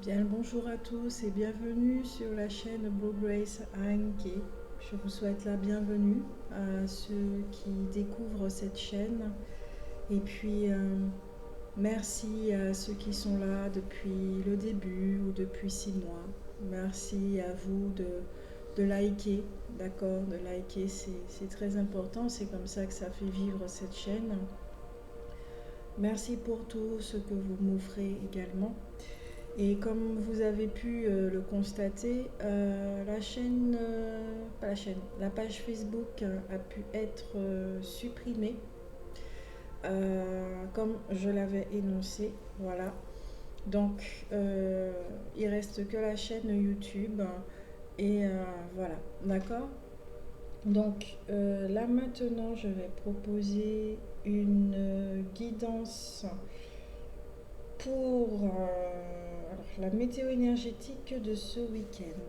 Bien, bonjour à tous et bienvenue sur la chaîne Blue Grace ANK. Je vous souhaite la bienvenue à ceux qui découvrent cette chaîne. Et puis, merci à ceux qui sont là depuis le début ou depuis 6 mois. Merci à vous de liker, d'accord? De liker, c'est très important. C'est comme ça que ça fait vivre cette chaîne. Merci pour tout ce que vous m'offrez également. Et comme vous avez pu le constater, la chaîne, pas la chaîne, la page Facebook a pu être supprimée, comme je l'avais énoncé. Voilà. Donc, il reste que la chaîne YouTube. Et voilà, d'accord. Donc, là maintenant, je vais proposer une guidance pour alors, la météo énergétique de ce week-end.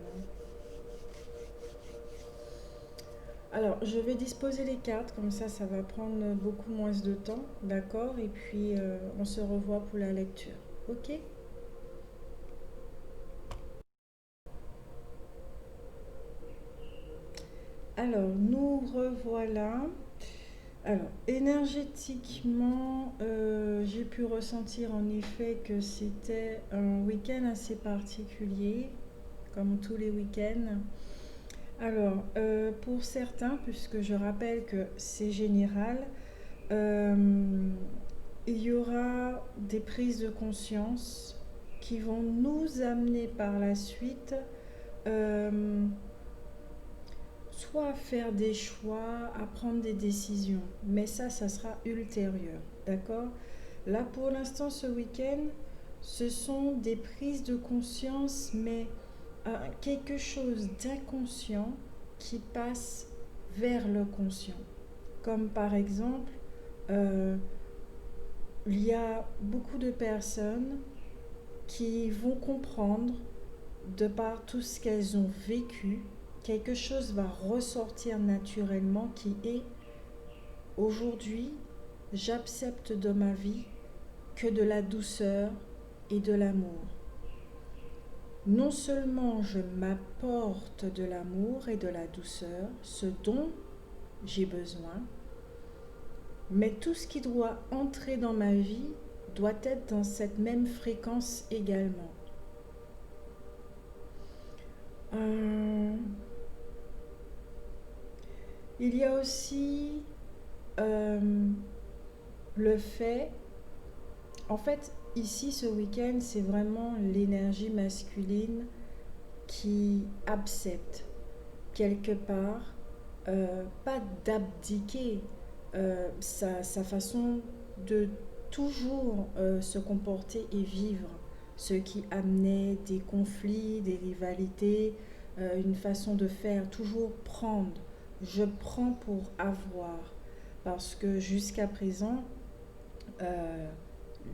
Alors, je vais disposer les cartes, comme ça va prendre beaucoup moins de temps, d'accord? Et puis, on se revoit pour la lecture, ok? Alors, nous revoilà. Alors, énergétiquement, j'ai pu ressentir en effet que c'était un week-end assez particulier, comme tous les week-ends. Alors, pour certains, puisque je rappelle que c'est général, euh, il y aura des prises de conscience qui vont nous amener par la suite euh, soit à faire des choix, à prendre des décisions. Mais ça sera ultérieur. D'accord? Là, pour l'instant, ce week-end, ce sont des prises de conscience, mais quelque chose d'inconscient qui passe vers le conscient. Comme par exemple, euh, il y a beaucoup de personnes qui vont comprendre, de par tout ce qu'elles ont vécu, quelque chose va ressortir naturellement qui est aujourd'hui, j'accepte de ma vie que de la douceur et de l'amour. Non seulement je m'apporte de l'amour et de la douceur, ce dont j'ai besoin, mais tout ce qui doit entrer dans ma vie doit être dans cette même fréquence également. Euh, il y a aussi euh, le fait, en fait, ici ce week-end, c'est vraiment l'énergie masculine qui accepte quelque part, pas d'abdiquer sa façon de toujours se comporter et vivre, ce qui amenait des conflits, des rivalités, une façon de faire, toujours prendre. Je prends pour avoir, parce que jusqu'à présent, euh,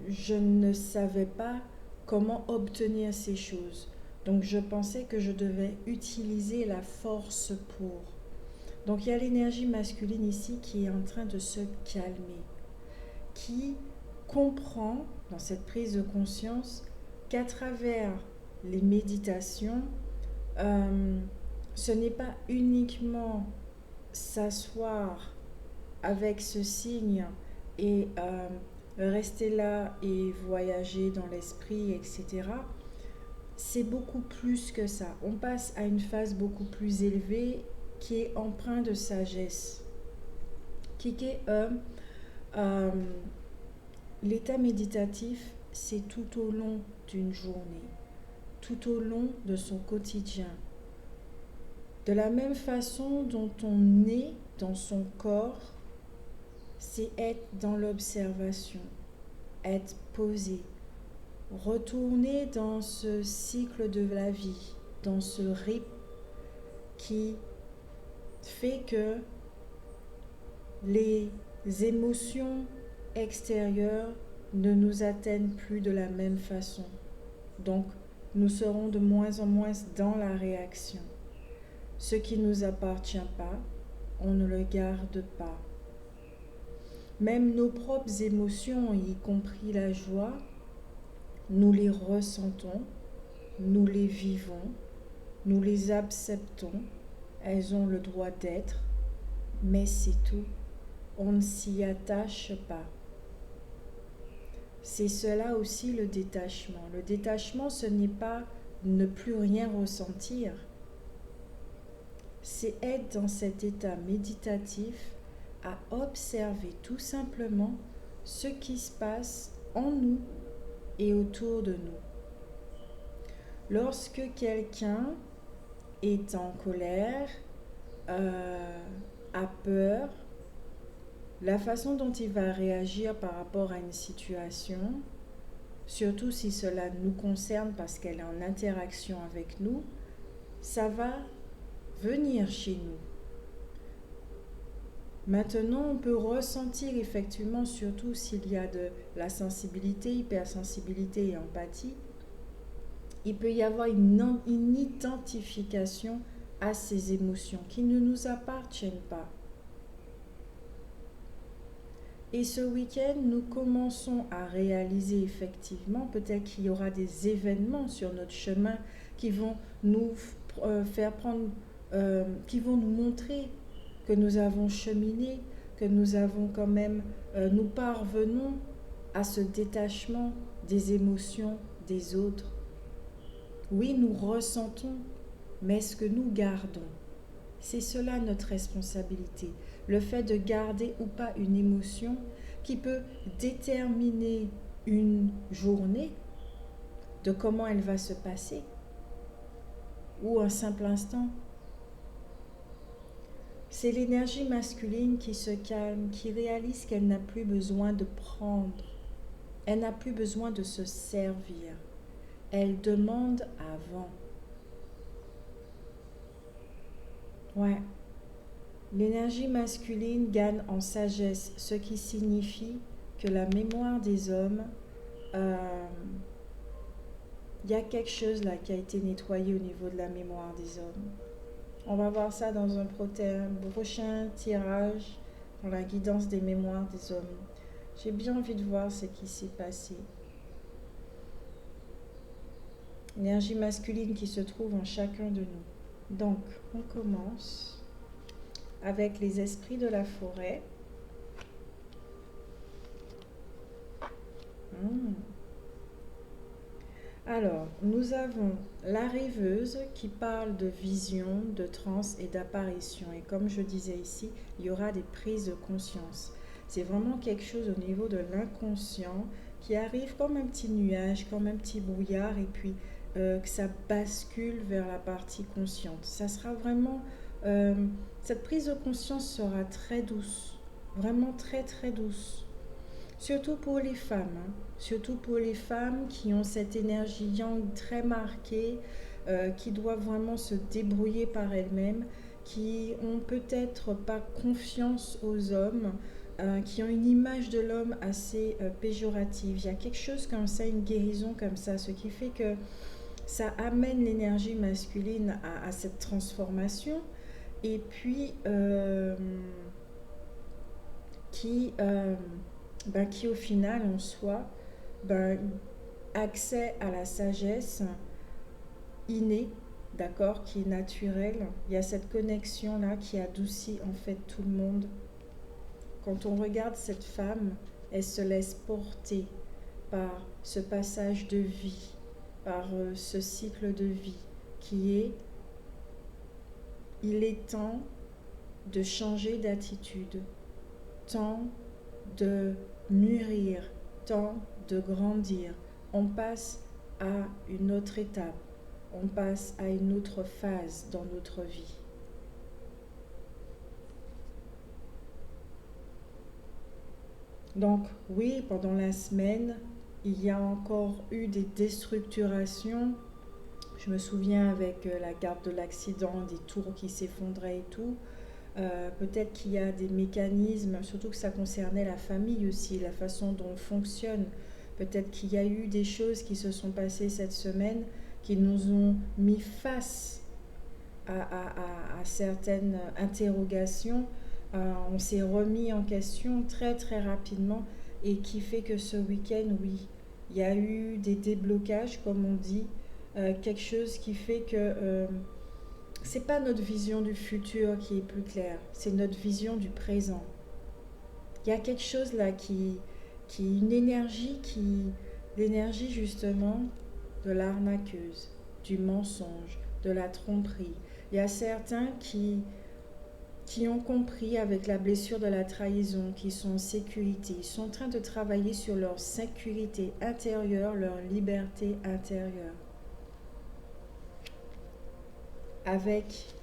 je ne savais pas comment obtenir ces choses. Donc je pensais que je devais utiliser la force pour. Donc il y a l'énergie masculine ici qui est en train de se calmer, qui comprend dans cette prise de conscience qu'à travers les méditations, euh, ce n'est pas uniquement s'asseoir avec ce signe et rester là et voyager dans l'esprit, etc. C'est beaucoup plus que ça. On passe à une phase beaucoup plus élevée qui est empreinte de sagesse. Qui est euh, l'état méditatif, c'est tout au long d'une journée, tout au long de son quotidien. De la même façon dont on est dans son corps, c'est être dans l'observation, être posé, retourner dans ce cycle de la vie, dans ce rythme qui fait que les émotions extérieures ne nous atteignent plus de la même façon. Donc, nous serons de moins en moins dans la réaction. Ce qui ne nous appartient pas, on ne le garde pas. Même nos propres émotions, y compris la joie, nous les ressentons, nous les vivons, nous les acceptons, elles ont le droit d'être, mais c'est tout. On ne s'y attache pas. C'est cela aussi le détachement. Le détachement, ce n'est pas ne plus rien ressentir. C'est être dans cet état méditatif à observer tout simplement ce qui se passe en nous et autour de nous. Lorsque quelqu'un est en colère, a peur, la façon dont il va réagir par rapport à une situation, surtout si cela nous concerne parce qu'elle est en interaction avec nous, ça va venir chez nous. Maintenant, on peut ressentir effectivement, surtout s'il y a de la sensibilité, hypersensibilité et empathie, il peut y avoir une identification à ces émotions qui ne nous appartiennent pas. Et ce week-end, nous commençons à réaliser effectivement, peut-être qu'il y aura des événements sur notre chemin qui vont nous faire prendre, qui vont nous montrer que nous avons cheminé, que nous avons quand même, nous parvenons à ce détachement des émotions des autres. Oui, nous ressentons, mais est-ce que nous gardons? C'est cela notre responsabilité. Le fait de garder ou pas une émotion qui peut déterminer une journée, de comment elle va se passer, ou un simple instant. C'est l'énergie masculine qui se calme, qui réalise qu'elle n'a plus besoin de prendre, elle n'a plus besoin de se servir. Elle demande avant. Ouais. L'énergie masculine gagne en sagesse, ce qui signifie que la mémoire des hommes, y a quelque chose là qui a été nettoyé au niveau de la mémoire des hommes. On va voir ça dans un prochain tirage dans la guidance des mémoires des hommes. J'ai bien envie de voir ce qui s'est passé. Énergie masculine qui se trouve en chacun de nous. Donc, on commence avec les esprits de la forêt. Alors, nous avons la rêveuse qui parle de vision, de transe et d'apparition. Et comme je disais ici, il y aura des prises de conscience. C'est vraiment quelque chose au niveau de l'inconscient qui arrive comme un petit nuage, comme un petit brouillard, et puis que ça bascule vers la partie consciente. Ça sera vraiment... cette prise de conscience sera très douce, vraiment très très douce. Surtout pour les femmes, surtout pour les femmes qui ont cette énergie yang très marquée, qui doivent vraiment se débrouiller par elles-mêmes, qui ont peut-être pas confiance aux hommes, qui ont une image de l'homme assez péjorative. Il y a quelque chose comme ça, une guérison comme ça, ce qui fait que ça amène l'énergie masculine à cette transformation et puis qui au final en soi accès à la sagesse innée, d'accord, qui est naturelle. Il y a cette connexion là qui adoucit en fait tout le monde. Quand on regarde cette femme, elle se laisse porter par ce passage de vie, par ce cycle de vie qui est il est temps de changer d'attitude, temps de mûrir, temps de grandir. On passe à une autre étape, on passe à une autre phase dans notre vie. Donc oui, pendant la semaine, il y a encore eu des déstructurations. Je me souviens avec la garde de l'accident, des tours qui s'effondraient et tout. Peut-être qu'il y a des mécanismes, surtout que ça concernait la famille aussi, la façon dont on fonctionne. Peut-être qu'il y a eu des choses qui se sont passées cette semaine qui nous ont mis face à certaines interrogations. On s'est remis en question très très rapidement et qui fait que ce week-end, oui, il y a eu des déblocages, comme on dit, quelque chose qui fait que c'est pas notre vision du futur qui est plus claire, c'est notre vision du présent. Il y a quelque chose là une énergie l'énergie justement de l'arnaqueuse, du mensonge, de la tromperie. Il y a certains qui ont compris avec la blessure de la trahison, qui sont en sécurité, ils sont en train de travailler sur leur sécurité intérieure, leur liberté intérieure. Avec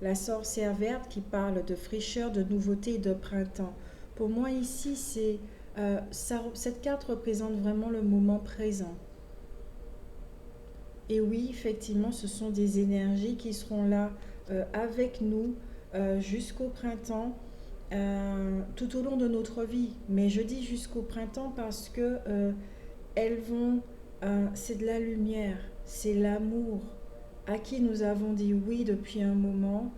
la sorcière verte qui parle de fraîcheur, de nouveauté et de printemps. Pour moi ici, cette carte représente vraiment le moment présent. Et oui, effectivement, ce sont des énergies qui seront là avec nous jusqu'au printemps, tout au long de notre vie. Mais je dis jusqu'au printemps parce que elles vont, c'est de la lumière, c'est l'amour à qui nous avons dit oui depuis un moment,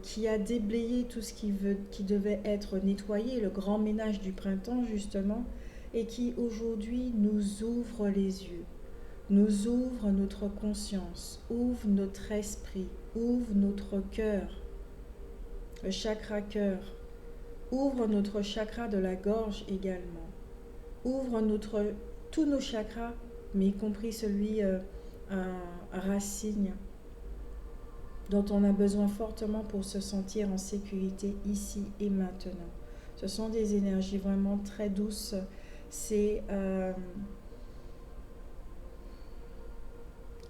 qui a déblayé tout ce qui devait être nettoyé, le grand ménage du printemps justement, et qui aujourd'hui nous ouvre les yeux, nous ouvre notre conscience, ouvre notre esprit, ouvre notre cœur, le chakra cœur, ouvre notre chakra de la gorge également, ouvre tous nos chakras, mais y compris celui racine, dont on a besoin fortement pour se sentir en sécurité ici et maintenant. Ce sont des énergies vraiment très douces. C'est,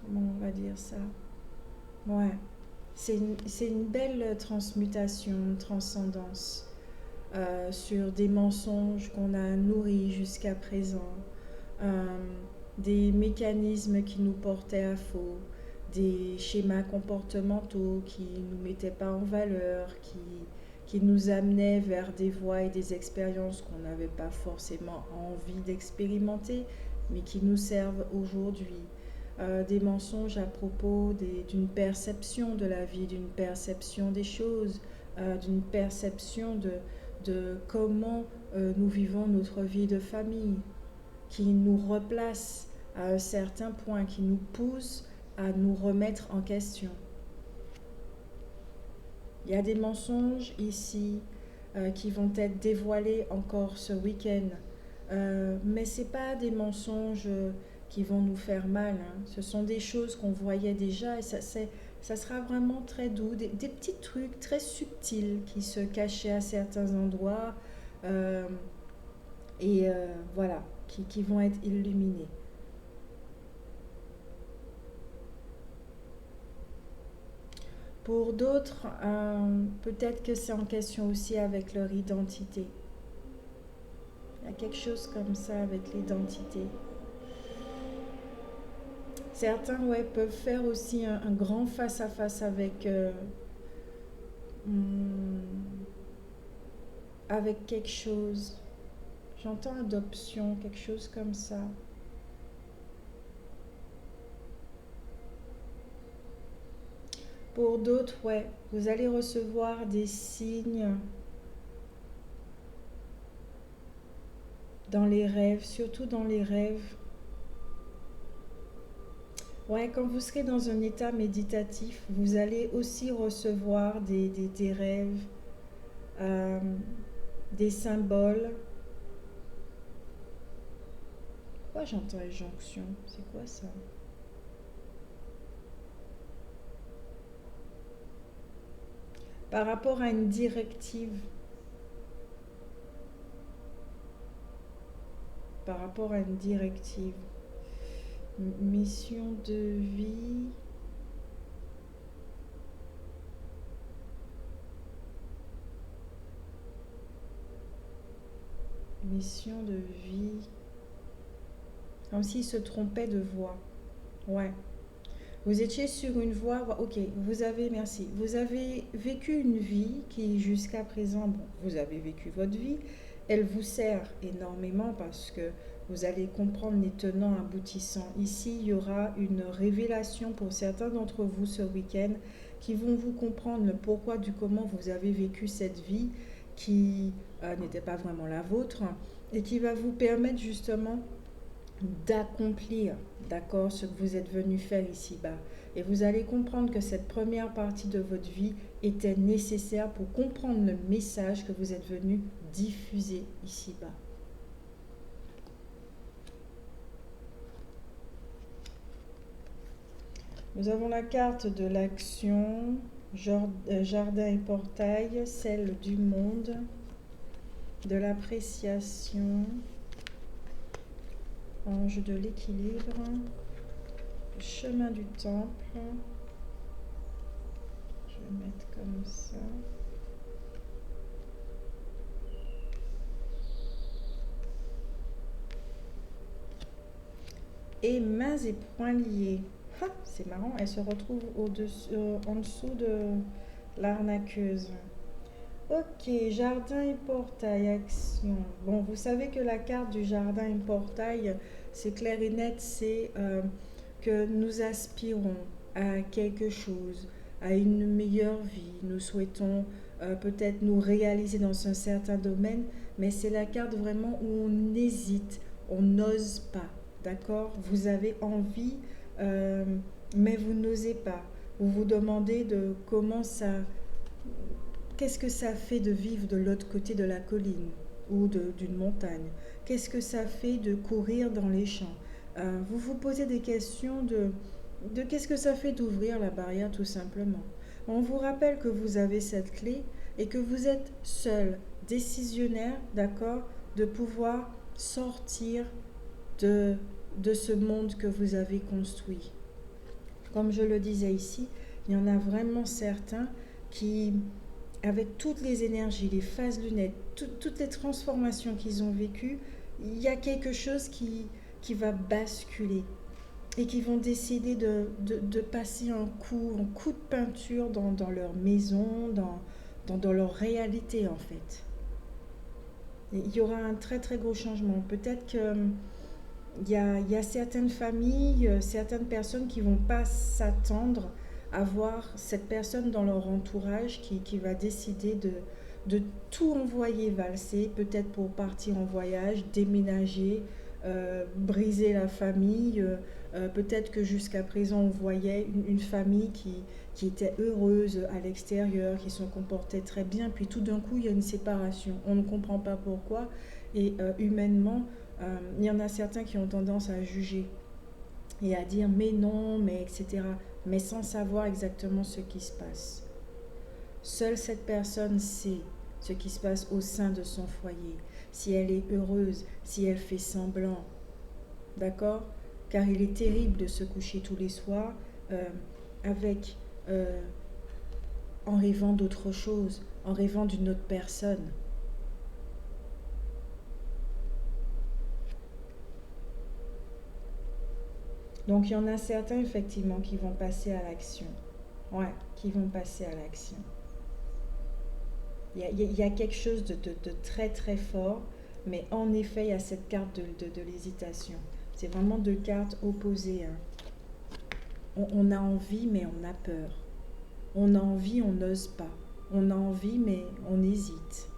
comment on va dire ça? Ouais, c'est une belle transmutation, une transcendance sur des mensonges qu'on a nourris jusqu'à présent, euh, des mécanismes qui nous portaient à faux, des schémas comportementaux qui ne nous mettaient pas en valeur, qui nous amenaient vers des voies et des expériences qu'on n'avait pas forcément envie d'expérimenter, mais qui nous servent aujourd'hui. Des mensonges à propos d'une perception de la vie, d'une perception des choses, d'une perception de comment nous vivons notre vie de famille, qui nous replace à un certain point, qui nous pousse à nous remettre en question. Il y a des mensonges ici qui vont être dévoilés encore ce week-end, mais ce n'est pas des mensonges qui vont nous faire mal, hein. Ce sont des choses qu'on voyait déjà et ça sera vraiment très doux, des petits trucs très subtils qui se cachaient à certains endroits euh, voilà, qui vont être illuminés. Pour d'autres, peut-être que c'est en question aussi avec leur identité. Il y a quelque chose comme ça avec l'identité. Certains ouais, peuvent faire aussi un grand face-à-face hmm, avec quelque chose. J'entends adoption, quelque chose comme ça. Pour d'autres, ouais, vous allez recevoir des signes dans les rêves, surtout dans les rêves. Ouais, quand vous serez dans un état méditatif, vous allez aussi recevoir des rêves, euh, des symboles. Pourquoi j'entends injonction? C'est quoi ça? Par rapport à une directive. Par rapport à une directive. Mission de vie. Mission de vie. Comme s'il se trompait de voie. Ouais. Vous étiez sur une voie, ok, merci. Vous avez vécu une vie qui jusqu'à présent, bon, vous avez vécu votre vie, elle vous sert énormément parce que vous allez comprendre les tenants aboutissants. Ici, il y aura une révélation pour certains d'entre vous ce week-end qui vont vous comprendre le pourquoi du comment vous avez vécu cette vie qui n'était pas vraiment la vôtre et qui va vous permettre justement d'accomplir, d'accord, ce que vous êtes venu faire ici-bas. Et vous allez comprendre que cette première partie de votre vie était nécessaire pour comprendre le message que vous êtes venu diffuser ici-bas. Nous avons la carte de l'action, jardin et portail, celle du monde, de l'appréciation, ange de l'équilibre, chemin du temple. Je vais mettre comme ça. Et mains et poings liés. Ah, c'est marrant, elle se retrouve en dessous de l'arnaqueuse. Ok, jardin et portail, action. Bon, vous savez que la carte du jardin et portail, c'est clair et net, c'est que nous aspirons à quelque chose, à une meilleure vie. Nous souhaitons peut-être nous réaliser dans un certain domaine, mais c'est la carte vraiment où on hésite, on n'ose pas. D'accord? Vous avez envie, euh, mais vous n'osez pas. Vous vous demandez de comment ça, qu'est-ce que ça fait de vivre de l'autre côté de la colline ou d'une montagne? Qu'est-ce que ça fait de courir dans les champs? Vous vous posez des questions de qu'est-ce que ça fait d'ouvrir la barrière tout simplement. On vous rappelle que vous avez cette clé et que vous êtes seul, décisionnaire, d'accord, de pouvoir sortir de, de ce monde que vous avez construit. Comme je le disais ici, il y en a vraiment certains qui, avec toutes les énergies, les phases lunettes, toutes les transformations qu'ils ont vécues, il y a quelque chose qui va basculer et qui vont décider de passer un coup de peinture dans leur maison, dans leur réalité en fait. Et il y aura un très très gros changement. Peut-être que il y a certaines familles, certaines personnes qui ne vont pas s'attendre à voir cette personne dans leur entourage qui va décider de tout envoyer valser, peut-être pour partir en voyage, déménager, briser la famille. Peut-être que jusqu'à présent, on voyait une famille qui était heureuse à l'extérieur, qui se comportait très bien, puis tout d'un coup, il y a une séparation. On ne comprend pas pourquoi. Et humainement, il y en a certains qui ont tendance à juger et à dire mais non, mais etc. Mais sans savoir exactement ce qui se passe. Seule cette personne sait ce qui se passe au sein de son foyer, si elle est heureuse, si elle fait semblant. D'accord? Car il est terrible de se coucher tous les soirs avec en rêvant d'autre chose, en rêvant d'une autre personne. Donc il y en a certains effectivement qui vont passer à l'action. Ouais, qui vont passer à l'action. Il y a quelque chose de très très fort, mais en effet, il y a cette carte de l'hésitation. C'est vraiment deux cartes opposées. Hein. On a envie, mais on a peur. On a envie, on n'ose pas. On a envie, mais on hésite.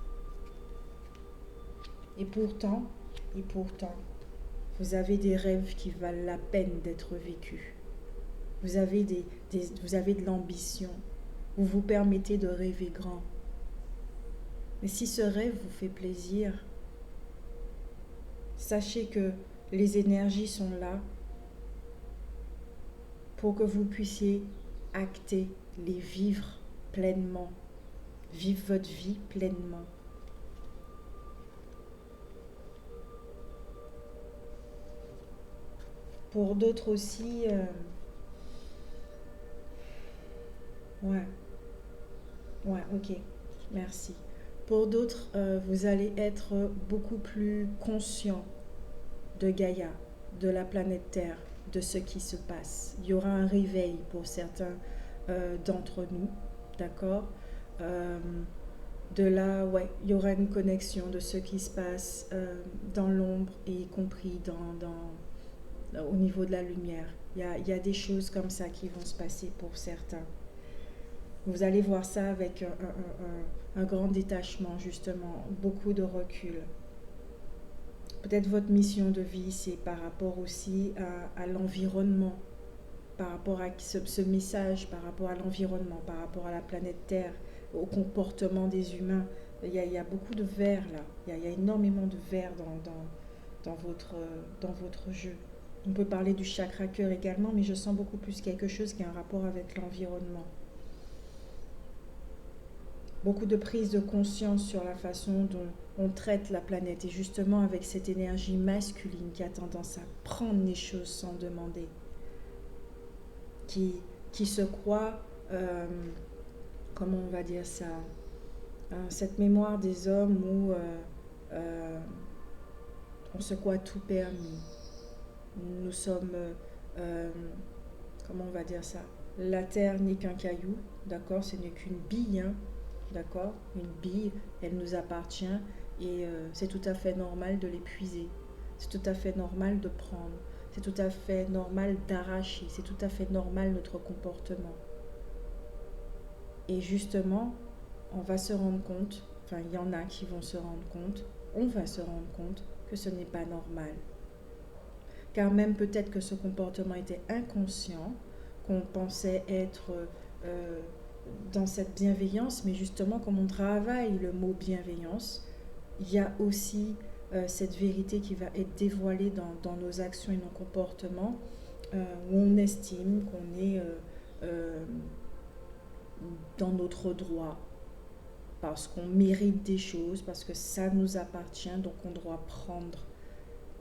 Et pourtant, et pourtant, vous avez des rêves qui valent la peine d'être vécus. Vous avez, vous avez de l'ambition. Vous vous permettez de rêver grand. Mais si ce rêve vous fait plaisir, sachez que les énergies sont là pour que vous puissiez acter, les vivre pleinement, vivre votre vie pleinement. Pour d'autres aussi, ouais, ok, merci. Pour d'autres, vous allez être beaucoup plus conscient de Gaïa, de la planète Terre, de ce qui se passe. Il y aura un réveil pour certains d'entre nous, d'accord. De là, ouais, il y aura une connexion de ce qui se passe dans l'ombre, y compris au niveau de la lumière. Il y a des choses comme ça qui vont se passer pour certains. Vous allez voir ça avec un grand détachement, justement, beaucoup de recul. Peut-être votre mission de vie, c'est par rapport aussi à l'environnement, par rapport à ce message, par rapport à l'environnement, par rapport à la planète Terre, au comportement des humains. Il y a beaucoup de vert là, il y a énormément de vert dans votre jeu. On peut parler du chakra cœur également, mais je sens beaucoup plus quelque chose qui a un rapport avec l'environnement. Beaucoup de prise de conscience sur la façon dont on traite la planète, et justement avec cette énergie masculine qui a tendance à prendre les choses sans demander, qui se croit, comment on va dire ça, cette mémoire des hommes où on se croit tout permis. Nous sommes, comment on va dire ça, la terre n'est qu'un caillou, d'accord, ce n'est qu'une bille, hein, d'accord, une bille, elle nous appartient, et c'est tout à fait normal de l'épuiser, c'est tout à fait normal de prendre, c'est tout à fait normal d'arracher, c'est tout à fait normal notre comportement. Et justement, on va se rendre compte, enfin il y en a qui vont se rendre compte, on va se rendre compte que ce n'est pas normal. Car même peut-être que ce comportement était inconscient, qu'on pensait être dans cette bienveillance, mais justement comme on travaille le mot bienveillance, il y a aussi cette vérité qui va être dévoilée dans nos actions et nos comportements, où on estime qu'on est dans notre droit, parce qu'on mérite des choses, parce que ça nous appartient, donc on doit prendre.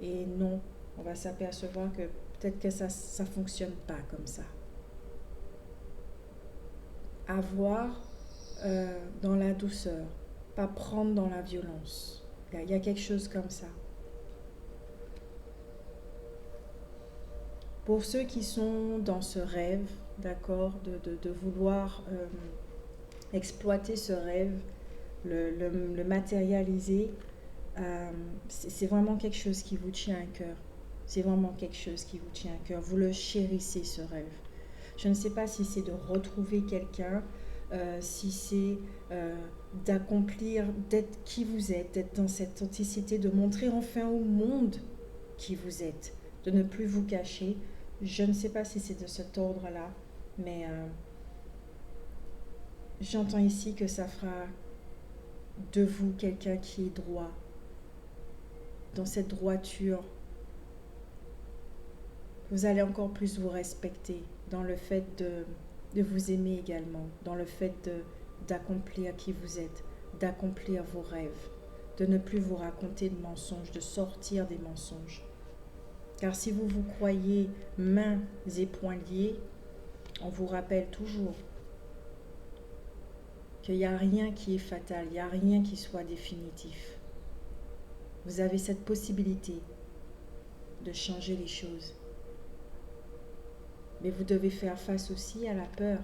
Et non, on va s'apercevoir que peut-être que ça ne fonctionne pas comme ça. Avoir dans la douceur, pas prendre dans la violence. Il y a quelque chose comme ça. Pour ceux qui sont dans ce rêve, d'accord, de vouloir exploiter ce rêve, le matérialiser, c'est vraiment quelque chose qui vous tient à cœur. C'est vraiment quelque chose qui vous tient à cœur. Vous le chérissez, ce rêve. Je ne sais pas si c'est de retrouver quelqu'un, si c'est d'accomplir, d'être qui vous êtes, d'être dans cette authenticité, de montrer enfin au monde qui vous êtes, de ne plus vous cacher. Je ne sais pas si c'est de cet ordre-là, mais j'entends ici que ça fera de vous quelqu'un qui est droit, dans cette droiture. Vous allez encore plus vous respecter dans le fait de vous aimer également, dans le fait d'accomplir qui vous êtes, d'accomplir vos rêves, de ne plus vous raconter de mensonges, de sortir des mensonges. Car si vous vous croyez mains et poings liés, on vous rappelle toujours qu'il n'y a rien qui est fatal, il n'y a rien qui soit définitif. Vous avez cette possibilité de changer les choses. Mais vous devez faire face aussi à la peur,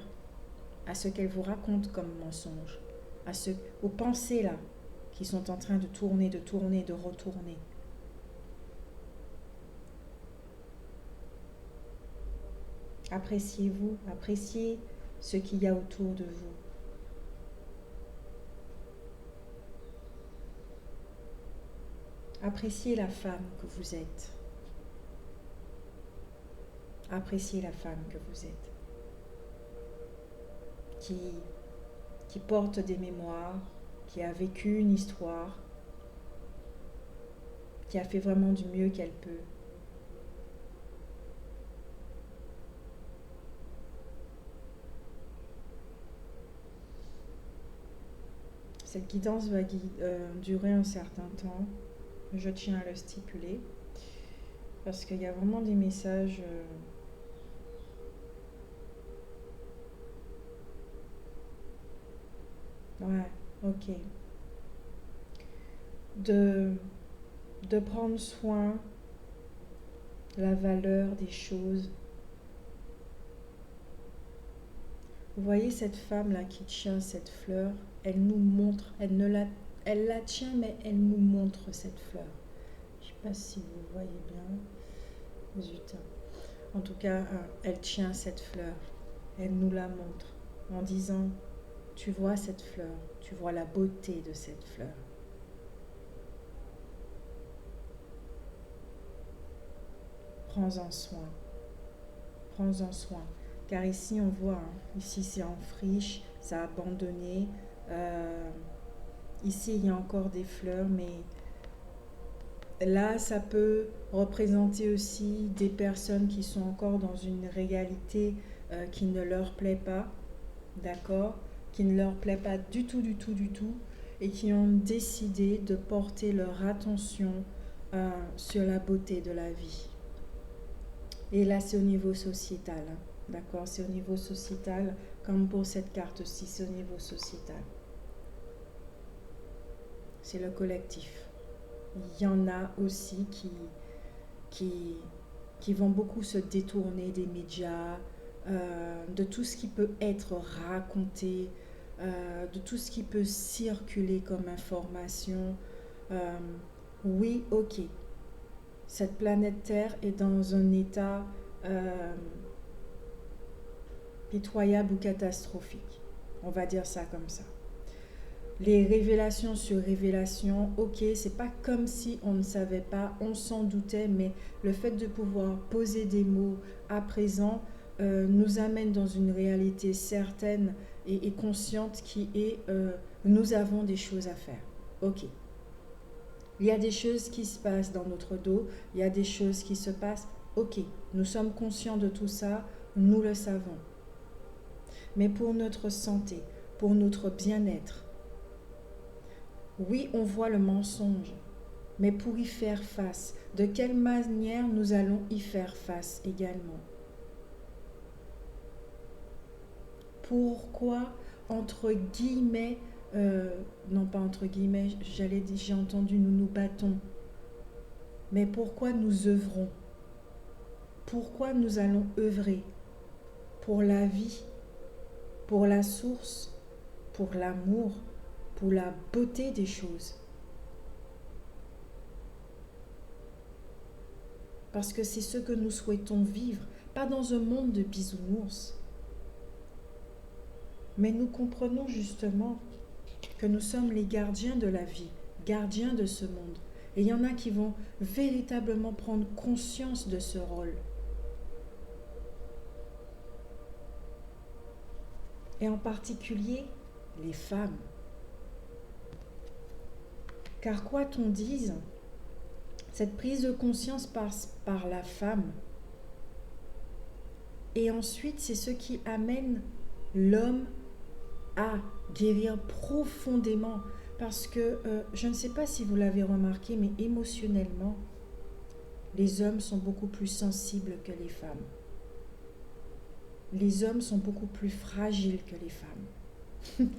à ce qu'elle vous raconte comme mensonge, aux pensées là, qui sont en train de tourner, de retourner. Appréciez-vous, appréciez ce qu'il y a autour de vous. Appréciez la femme que vous êtes. Appréciez la femme que vous êtes. Qui porte des mémoires, qui a vécu une histoire, qui a fait vraiment du mieux qu'elle peut. Cette guidance va durer un certain temps. Je tiens à le stipuler. Parce qu'il y a vraiment des messages... Ouais, ok. De prendre soin de la valeur des choses. Vous voyez cette femme-là qui tient cette fleur, elle nous montre, elle la tient, mais elle nous montre cette fleur. Je ne sais pas si vous voyez bien. Zut. En tout cas, elle tient cette fleur, elle nous la montre en disant, tu vois cette fleur, tu vois la beauté de cette fleur. prends-en soin. Prends-en soin. Car ici, on voit, hein, ici c'est en friche, ça a abandonné. Euh, Ici, il y a encore des fleurs, mais là, ça peut représenter aussi des personnes qui sont encore dans une réalité qui ne leur plaît pas, d'accord? Qui ne leur plaît pas du tout, du tout, du tout, et qui ont décidé de porter leur attention sur la beauté de la vie. Et là, c'est au niveau sociétal, hein, d'accord? C'est au niveau sociétal, comme pour cette carte-ci, c'est au niveau sociétal. C'est le collectif. Il y en a aussi qui, qui vont beaucoup se détourner des médias, de tout ce qui peut être raconté, de tout ce qui peut circuler comme information. Euh, oui, ok, cette planète Terre est dans un état pitoyable ou catastrophique. On va dire ça comme ça. Les révélations sur révélations, ok, c'est pas comme si on ne savait pas, on s'en doutait, mais le fait de pouvoir poser des mots à présent nous amène dans une réalité certaine et consciente qui est nous avons des choses à faire. Ok. Il y a des choses qui se passent dans notre dos, il y a des choses qui se passent. Ok, nous sommes conscients de tout ça, nous le savons. Mais pour notre santé, pour notre bien-être, oui, on voit le mensonge, mais pour y faire face, de quelle manière nous allons y faire face également? Pourquoi, entre guillemets, non pas entre guillemets, j'allais dire, j'ai entendu nous nous battons, mais pourquoi nous œuvrons? Pourquoi nous allons œuvrer pour la vie, pour la source, pour l'amour, pour la beauté des choses? Parce que c'est ce que nous souhaitons vivre, pas dans un monde de bisounours. Mais nous comprenons justement que nous sommes les gardiens de la vie, gardiens de ce monde. Et il y en a qui vont véritablement prendre conscience de ce rôle. Et en particulier, les femmes. Car quoi qu'on dise, cette prise de conscience passe par la femme. Et ensuite, c'est ce qui amène l'homme à guérir profondément. Parce que je ne sais pas si vous l'avez remarqué, mais émotionnellement, les hommes sont beaucoup plus sensibles que les femmes. Les hommes sont beaucoup plus fragiles que les femmes.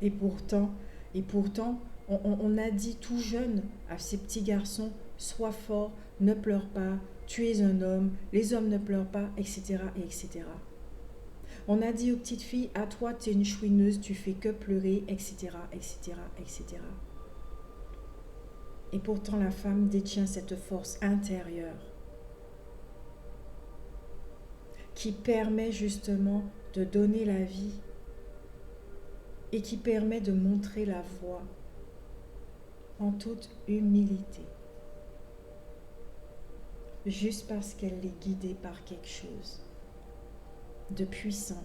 et pourtant, on a dit tout jeune à ces petits garçons, sois fort, ne pleure pas, tu es un homme, les hommes ne pleurent pas, etc. etc. On a dit aux petites filles, à toi, tu es une chouineuse, tu fais que pleurer, etc., etc., etc. Et pourtant, la femme détient cette force intérieure qui permet justement de donner la vie et qui permet de montrer la voie en toute humilité. Juste parce qu'elle est guidée par quelque chose de puissant.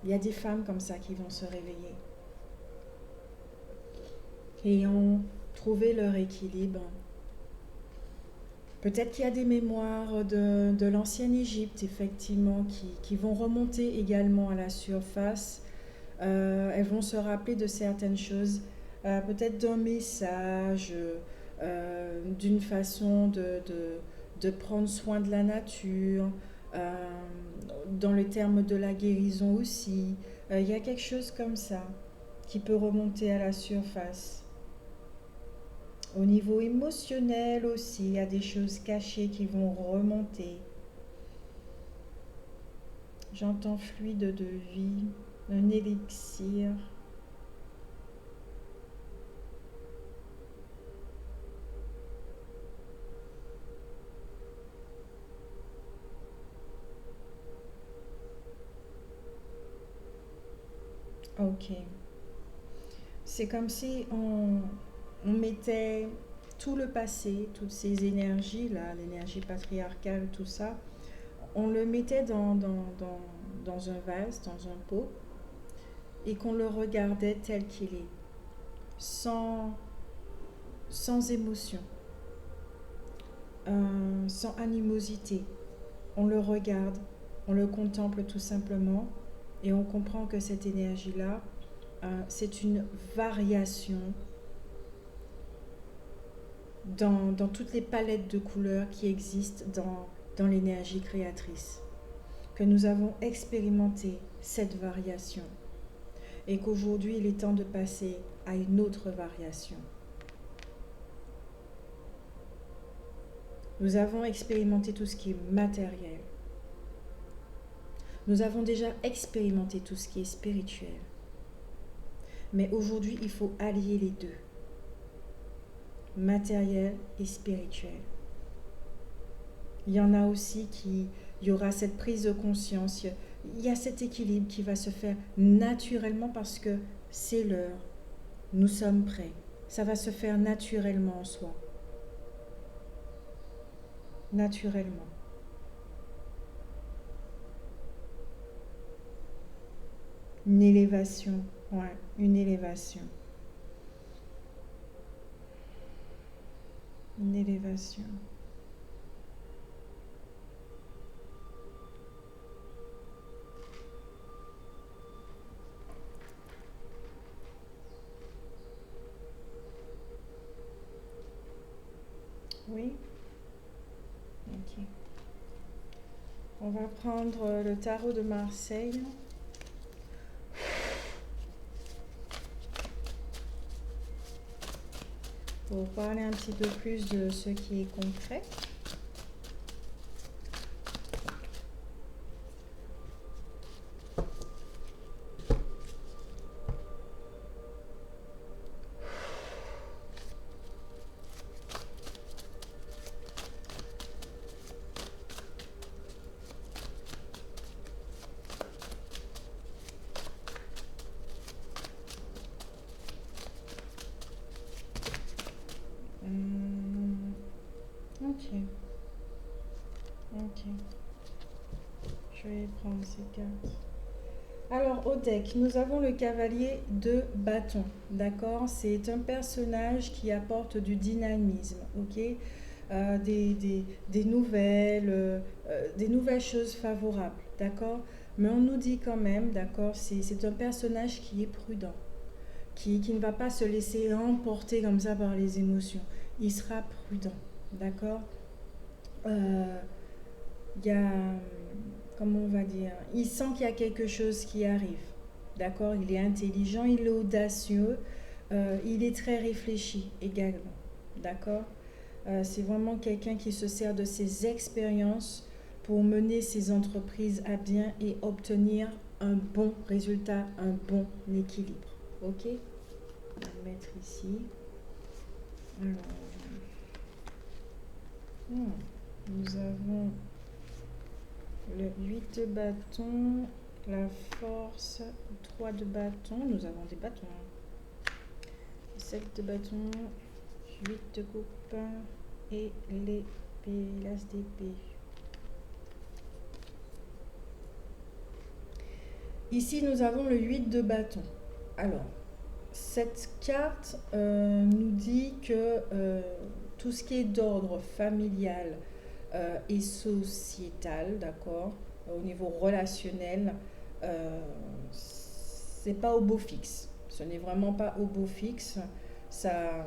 Il y a des femmes comme ça qui vont se réveiller et ont trouvé leur équilibre. Peut-être qu'il y a des mémoires de l'ancienne Égypte, effectivement, qui vont remonter également à la surface. Elles vont se rappeler de certaines choses, peut-être d'un message, d'une façon de prendre soin de la nature, euh, dans le terme de la guérison aussi. Il y a quelque chose comme ça qui peut remonter à la surface. Au niveau émotionnel aussi, il y a des choses cachées qui vont remonter. J'entends fluide de vie, un élixir. Ok. C'est comme si on mettait tout le passé, toutes ces énergies-là, l'énergie patriarcale, tout ça, on le mettait dans un vase, dans un pot, et qu'on le regardait tel qu'il est, sans, sans émotion, sans animosité. On le regarde, on le contemple tout simplement, et on comprend que cette énergie-là, c'est une variation dans toutes les palettes de couleurs qui existent dans l'énergie créatrice. Que nous avons expérimenté cette variation et qu'aujourd'hui il est temps de passer à une autre variation. Nous avons expérimenté tout ce qui est matériel. Nous avons déjà expérimenté tout ce qui est spirituel. Mais aujourd'hui, il faut allier les deux. Matériel et spirituel. Il y en a aussi il y aura cette prise de conscience, il y a cet équilibre qui va se faire naturellement parce que c'est l'heure, nous sommes prêts. Ça va se faire naturellement en soi. Naturellement. Une élévation, ouais, une élévation. Une élévation. Oui. Ok. On va prendre le tarot de Marseille. Pour parler un petit peu plus de ce qui est concret. Ok. Ok. Je vais prendre ces cartes. Alors, au deck, nous avons le cavalier de bâton. D'accord? C'est un personnage qui apporte du dynamisme. Ok? Des nouvelles choses favorables. D'accord? Mais on nous dit quand même, d'accord, c'est un personnage qui est prudent, qui ne va pas se laisser emporter comme ça par les émotions. Il sera prudent. D'accord? Il y a, comment on va dire, il sent qu'il y a quelque chose qui arrive. D'accord? Il est intelligent, il est audacieux, il est très réfléchi également. D'accord? C'est vraiment quelqu'un qui se sert de ses expériences pour mener ses entreprises à bien et obtenir un bon résultat, un bon équilibre. Ok? On va le mettre ici. Alors, nous avons le 8 de bâton, la force, 3 de bâton, nous avons des bâtons. 7 de bâton, 8 de coupe et l'épée, l'as d'épée. Ici, nous avons le 8 de bâton. Alors, cette carte nous dit que tout ce qui est d'ordre familial et sociétal, d'accord, au niveau relationnel, c'est pas au beau fixe. Ce n'est vraiment pas au beau fixe. Ça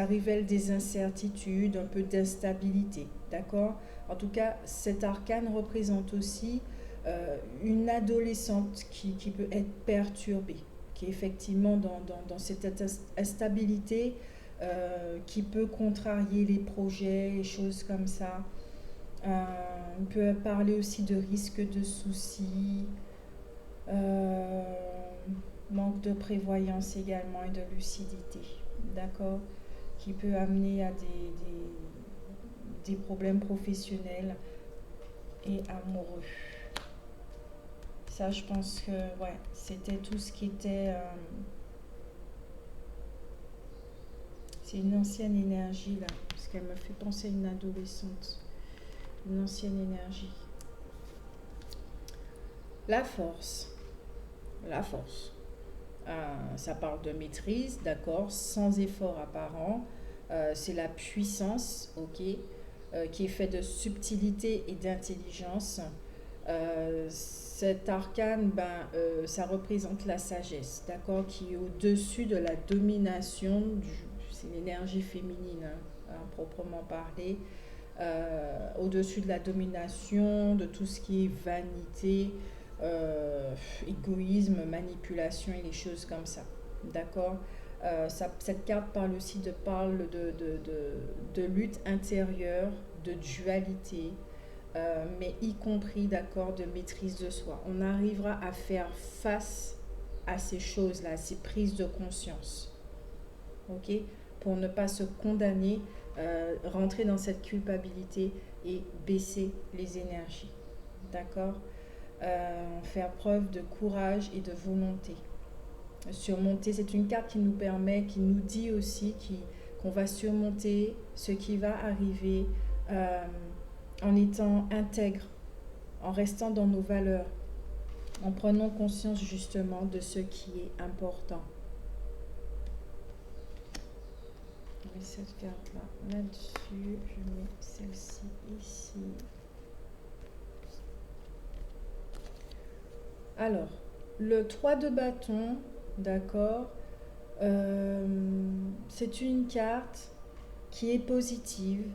révèle des incertitudes, un peu d'instabilité, d'accord? En tout cas, cet arcane représente aussi une adolescente qui peut être perturbée, qui est effectivement dans cette instabilité qui peut contrarier les projets, les choses comme ça. On peut parler aussi de risques de soucis, manque de prévoyance également et de lucidité, d'accord, qui peut amener à des problèmes professionnels et amoureux. Ça, je pense que ouais, c'était tout ce qui était C'est une ancienne énergie là, parce qu'elle me fait penser à une adolescente. Une ancienne énergie. La force. La force. Ça parle de maîtrise, d'accord, sans effort apparent. C'est la puissance, ok, qui est faite de subtilité et d'intelligence. Cet arcane, ça représente la sagesse, d'accord, qui est au-dessus de la domination, c'est l'énergie féminine, proprement parler, au-dessus de la domination, de tout ce qui est vanité, égoïsme, manipulation et les choses comme ça. D'accord. Cette carte parle de lutte intérieure, de dualité, mais y compris, d'accord, de maîtrise de soi. On arrivera à faire face à ces choses-là, à ces prises de conscience. Ok. Pour ne pas se condamner, rentrer dans cette culpabilité et baisser les énergies. D'accord. Faire preuve de courage et de volonté. Surmonter, c'est une carte qui nous permet, qui nous dit aussi qu'on va surmonter ce qui va arriver en étant intègre, en restant dans nos valeurs, en prenant conscience justement de ce qui est important. Je mets cette carte là-dessus, je mets celle-ci ici. Alors, le 3 de bâton, d'accord, c'est une carte qui est positive,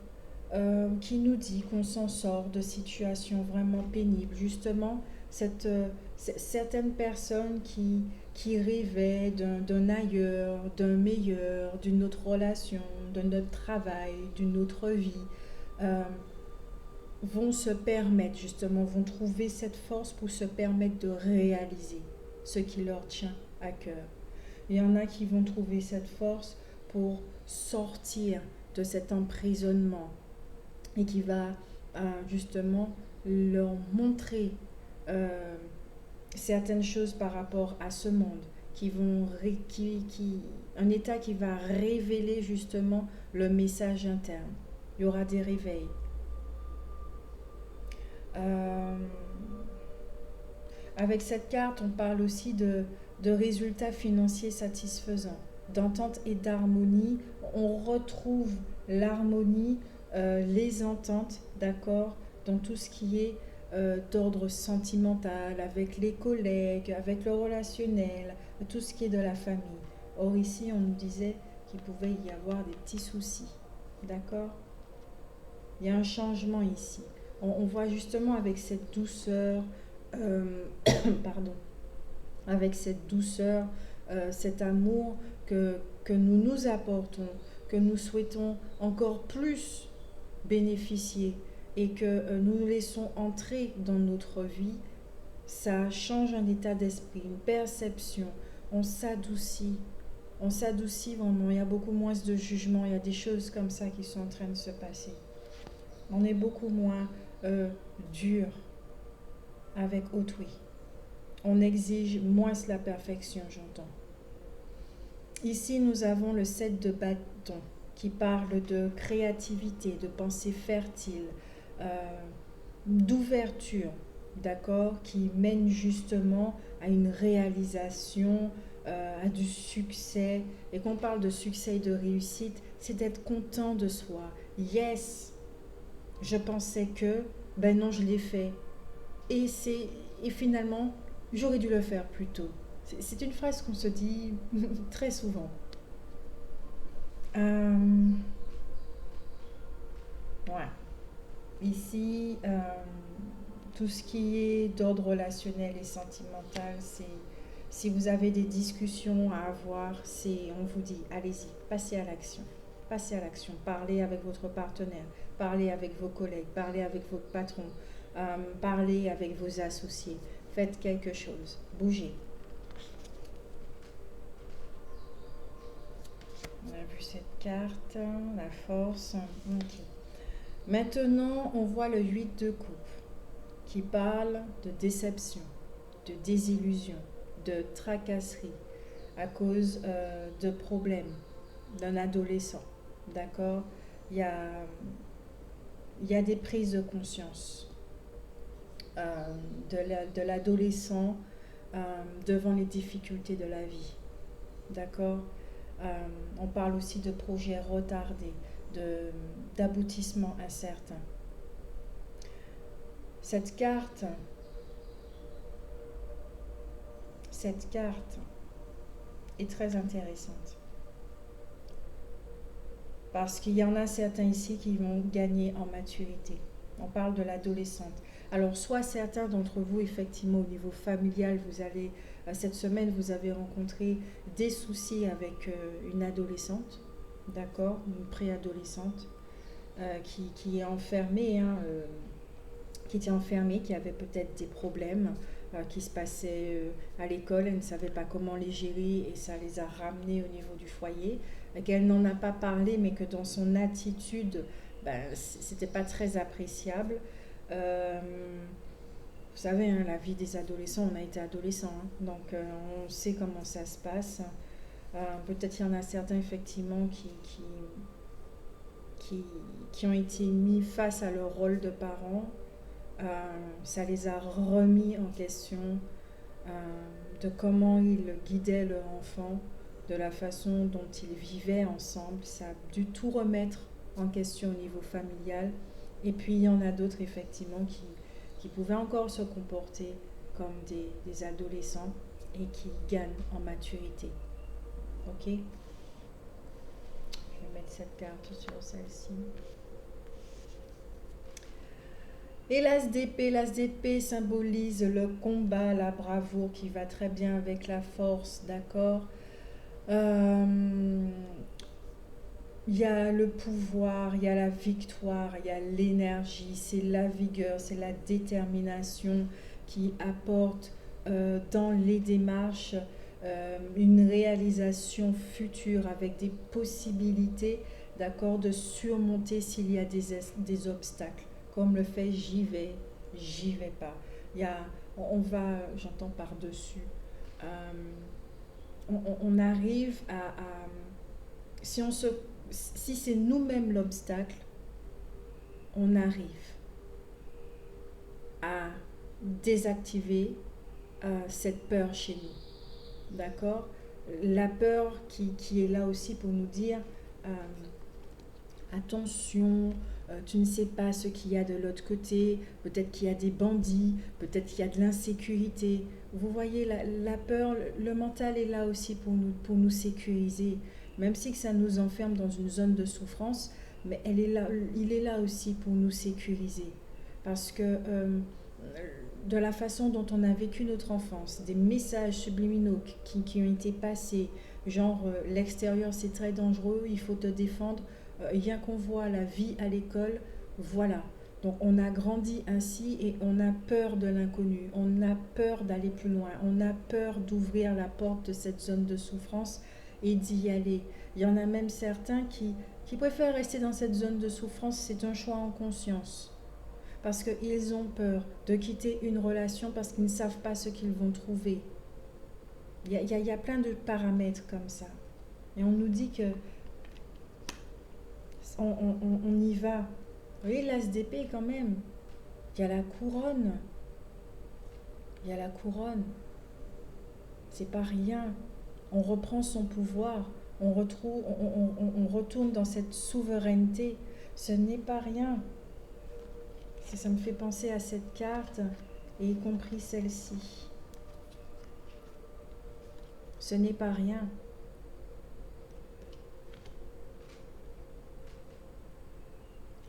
qui nous dit qu'on s'en sort de situations vraiment pénibles. Justement, certaines personnes qui rêvaient d'un ailleurs, d'un meilleur, d'une autre relation, d'un autre travail, d'une autre vie, vont se permettre, justement, vont trouver cette force pour se permettre de réaliser ce qui leur tient à cœur. Il y en a qui vont trouver cette force pour sortir de cet emprisonnement et qui va justement leur montrer certaines choses par rapport à ce monde, un état qui va révéler justement le message interne. Il y aura des réveils. Avec cette carte, on parle aussi de résultats financiers satisfaisants, d'entente et d'harmonie. On retrouve l'harmonie, les ententes, d'accord, dans tout ce qui est d'ordre sentimental, avec les collègues, avec le relationnel, tout ce qui est de la famille. Or ici, on nous disait qu'il pouvait y avoir des petits soucis, d'accord. Il y a un changement ici. On voit justement avec cette douceur, pardon, avec cette douceur, cet amour que nous nous apportons, que nous souhaitons encore plus bénéficier et que nous laissons entrer dans notre vie, ça change un état d'esprit, une perception. On s'adoucit vraiment. Il y a beaucoup moins de jugement. Il y a des choses comme ça qui sont en train de se passer. On est beaucoup moins dur avec autrui. On exige moins la perfection, j'entends. Ici, nous avons le 7 de bâton qui parle de créativité, de pensée fertile, d'ouverture, d'accord, qui mène justement à une réalisation, à du succès. Et quand on parle de succès et de réussite, c'est d'être content de soi. Yes, je pensais que, ben non, je l'ai fait. Et finalement, j'aurais dû le faire plus tôt. C'est une phrase qu'on se dit très souvent. Ouais. Ici, tout ce qui est d'ordre relationnel et sentimental, si vous avez des discussions à avoir, on vous dit, allez-y, passez à l'action. Passez à l'action. Parlez avec votre partenaire, parlez avec vos collègues, parlez avec votre patron, parlez avec vos associés. Faites quelque chose. Bougez. On a vu cette carte, la force. Okay. Maintenant, on voit le 8 de coupe qui parle de déception, de désillusion, de tracasserie à cause de problèmes, d'un adolescent, d'accord? Il y a, il y a des prises de conscience de l'adolescent devant les difficultés de la vie, d'accord? On parle aussi de projets retardés, d'aboutissements incertains. Cette carte, cette carte est très intéressante parce qu'il y en a certains ici qui vont gagner en maturité. On parle de l'adolescente. Alors, soit certains d'entre vous, effectivement, au niveau familial, cette semaine, vous avez rencontré des soucis avec une adolescente, d'accord, une préadolescente, qui est enfermée, hein, qui était enfermée, qui avait peut-être des problèmes qui se passaient à l'école, elle ne savait pas comment les gérer et ça les a ramenés au niveau du foyer, qu'elle n'en a pas parlé mais que dans son attitude, ben, c'était pas très appréciable. Euh, Vous savez, hein, la vie des adolescents, on a été adolescents, hein, donc on sait comment ça se passe. Peut-être il y en a certains effectivement qui, qui ont été mis face à leur rôle de parents. Ça les a remis en question euh, de comment ils guidaient leur enfant, de la façon dont ils vivaient ensemble. Ça a dû tout remettre en question au niveau familial. Et puis il y en a d'autres effectivement qui pouvaient encore se comporter comme des adolescents et qui gagnent en maturité. Ok? Je vais mettre cette carte sur celle-ci. Et l'as d'épée symbolise le combat, la bravoure qui va très bien avec la force, d'accord? Euh, Il y a le pouvoir, il y a la victoire, il y a l'énergie, c'est la vigueur, c'est la détermination qui apporte dans les démarches une réalisation future avec des possibilités, d'accord, de surmonter s'il y a des obstacles, comme le fait j'y vais pas. Il y a, on va, j'entends par-dessus, euh, on arrive si on se si c'est nous-mêmes l'obstacle, on arrive à désactiver cette peur chez nous. D'accord? La peur qui est là aussi pour nous dire euh, attention, tu ne sais pas ce qu'il y a de l'autre côté, peut-être qu'il y a des bandits, peut-être qu'il y a de l'insécurité. Vous voyez, la peur, le mental est là aussi pour nous sécuriser. Même si ça nous enferme dans une zone de souffrance, mais il est là aussi pour nous sécuriser. Parce que de la façon dont on a vécu notre enfance, des messages subliminaux qui ont été passés, genre l'extérieur c'est très dangereux, il faut te défendre, rien qu'on voit la vie à l'école, voilà. Donc on a grandi ainsi et on a peur de l'inconnu, on a peur d'aller plus loin, on a peur d'ouvrir la porte de cette zone de souffrance et d'y aller. Il y en a même certains qui préfèrent rester dans cette zone de souffrance, c'est un choix en conscience. Parce qu'ils ont peur de quitter une relation parce qu'ils ne savent pas ce qu'ils vont trouver. Il y a plein de paramètres comme ça. Et on nous dit que on y va. Vous voyez l'as d'épée quand même. Il y a la couronne. Il y a la couronne. C'est pas rien. On reprend son pouvoir. On retourne dans cette souveraineté. Ce n'est pas rien. Ça me fait penser à cette carte, et y compris celle-ci. Ce n'est pas rien.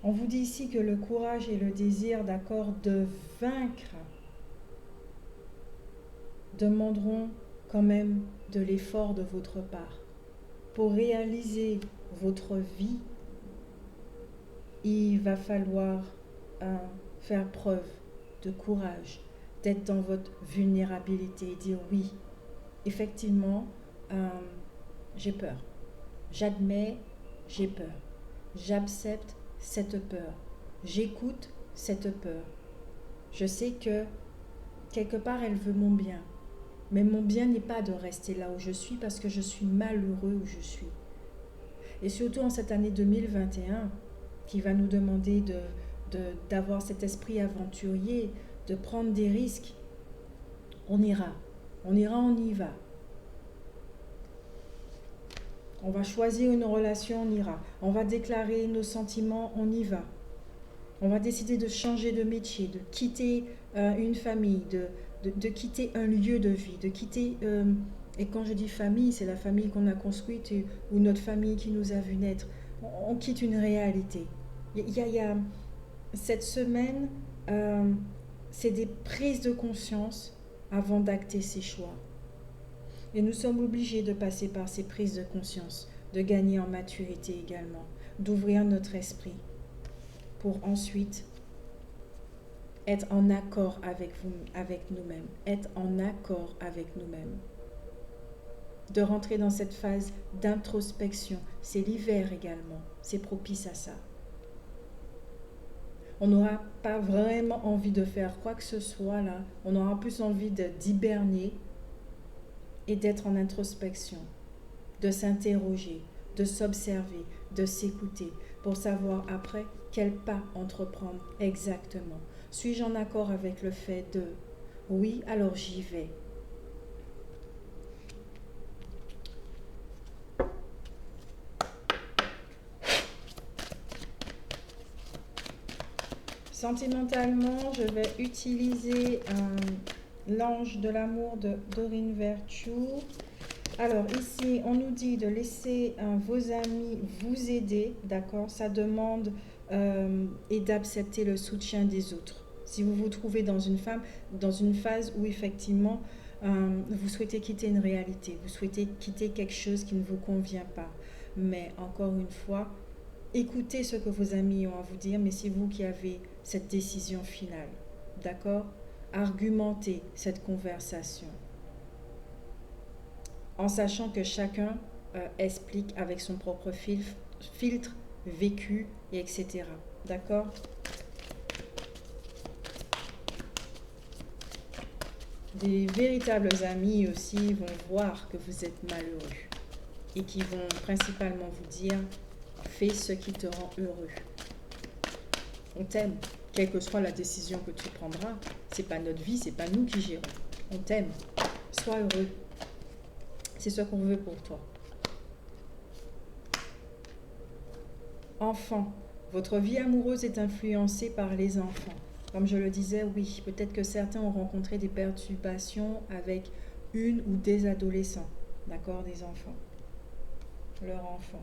On vous dit ici que le courage et le désir, d'accord, de vaincre demanderont quand même de l'effort de votre part. Pour réaliser votre vie, il va falloir faire preuve de courage, d'être dans votre vulnérabilité et dire oui, effectivement, j'ai peur. J'admets, j'ai peur. J'accepte cette peur. J'écoute cette peur. Je sais que quelque part, elle veut mon bien. Mais mon bien n'est pas de rester là où je suis parce que je suis malheureux où je suis. Et surtout en cette année 2021, qui va nous demander d'avoir cet esprit aventurier, de prendre des risques, on ira. On ira, on y va. On va choisir une relation, on ira. On va déclarer nos sentiments, on y va. On va décider de changer de métier, de quitter une famille, de quitter un lieu de vie, de quitter... et quand je dis famille, c'est la famille qu'on a construite ou notre famille qui nous a vu naître. On quitte une réalité. Il y a cette semaine, c'est des prises de conscience avant d'acter ses choix. Et nous sommes obligés de passer par ces prises de conscience, de gagner en maturité également, d'ouvrir notre esprit pour ensuite être en accord avec nous-mêmes, être en accord avec nous-mêmes. De rentrer dans cette phase d'introspection. C'est l'hiver également, c'est propice à ça. On n'aura pas vraiment envie de faire quoi que ce soit là, on aura plus envie d'hiberner et d'être en introspection, de s'interroger, de s'observer, de s'écouter, pour savoir après quel pas entreprendre exactement. Suis-je en accord avec le fait de oui, alors j'y vais. Sentimentalement, je vais utiliser l'ange de l'amour de Doreen Virtue. Alors ici, on nous dit de laisser vos amis vous aider, d'accord? Ça demande et d'accepter le soutien des autres. Si vous vous trouvez dans une phase où effectivement vous souhaitez quitter une réalité, vous souhaitez quitter quelque chose qui ne vous convient pas. Mais encore une fois, écoutez ce que vos amis ont à vous dire, mais c'est vous qui avez cette décision finale, d'accord? Argumentez cette conversation en sachant que chacun explique avec son propre filtre vécu, et etc. D'accord? Des véritables amis aussi vont voir que vous êtes malheureux et qui vont principalement vous dire fais ce qui te rend heureux. On t'aime, quelle que soit la décision que tu prendras. C'est pas notre vie, c'est pas nous qui gérons. On t'aime. Sois heureux. C'est ce qu'on veut pour toi. Enfant, votre vie amoureuse est influencée par les enfants. Comme je le disais, oui, peut-être que certains ont rencontré des perturbations avec une ou des adolescents, d'accord, des enfants, leurs enfants.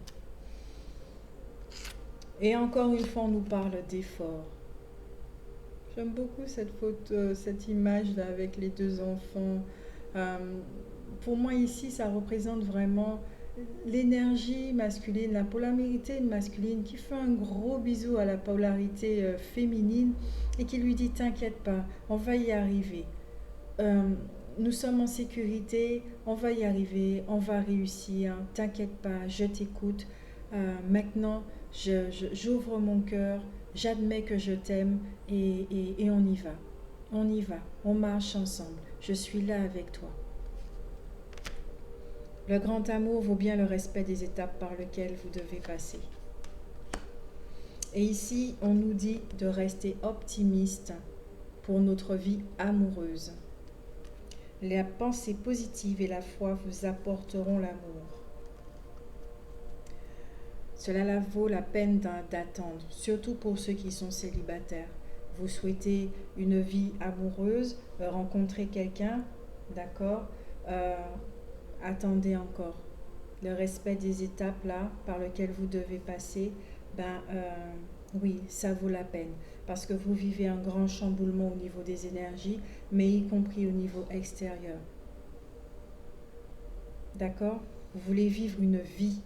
Et encore une fois, on nous parle d'effort. J'aime beaucoup cette photo, cette image là avec les deux enfants. Pour moi ici, ça représente vraiment l'énergie masculine, la polarité masculine qui fait un gros bisou à la polarité féminine et qui lui dit t'inquiète pas, on va y arriver. Nous sommes en sécurité, on va y arriver, on va réussir, t'inquiète pas, je t'écoute. Maintenant, j'ouvre mon cœur, j'admets que je t'aime et on y va. On y va, on marche ensemble, je suis là avec toi. Le grand amour vaut bien le respect des étapes par lesquelles vous devez passer. Et ici, on nous dit de rester optimiste pour notre vie amoureuse. La pensée positive et la foi vous apporteront l'amour. Cela vaut la peine d'attendre, surtout pour ceux qui sont célibataires. Vous souhaitez une vie amoureuse, rencontrer quelqu'un, d'accord, attendez encore. Le respect des étapes là par lesquelles vous devez passer, oui, ça vaut la peine. Parce que vous vivez un grand chamboulement au niveau des énergies, mais y compris au niveau extérieur. D'accord? Vous voulez vivre une vie.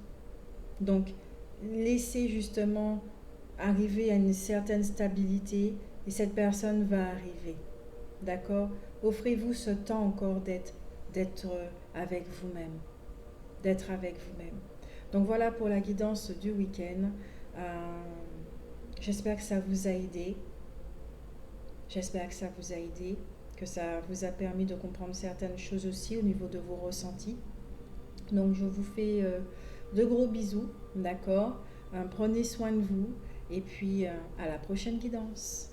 Donc, laissez justement arriver à une certaine stabilité et cette personne va arriver. D'accord? Offrez-vous ce temps encore d'être avec vous-même. D'être avec vous-même. Donc voilà pour la guidance du week-end. J'espère que ça vous a aidé. J'espère que ça vous a aidé, que ça vous a permis de comprendre certaines choses aussi au niveau de vos ressentis. Donc je vous fais De gros bisous, d'accord? Prenez soin de vous et puis à la prochaine guidance.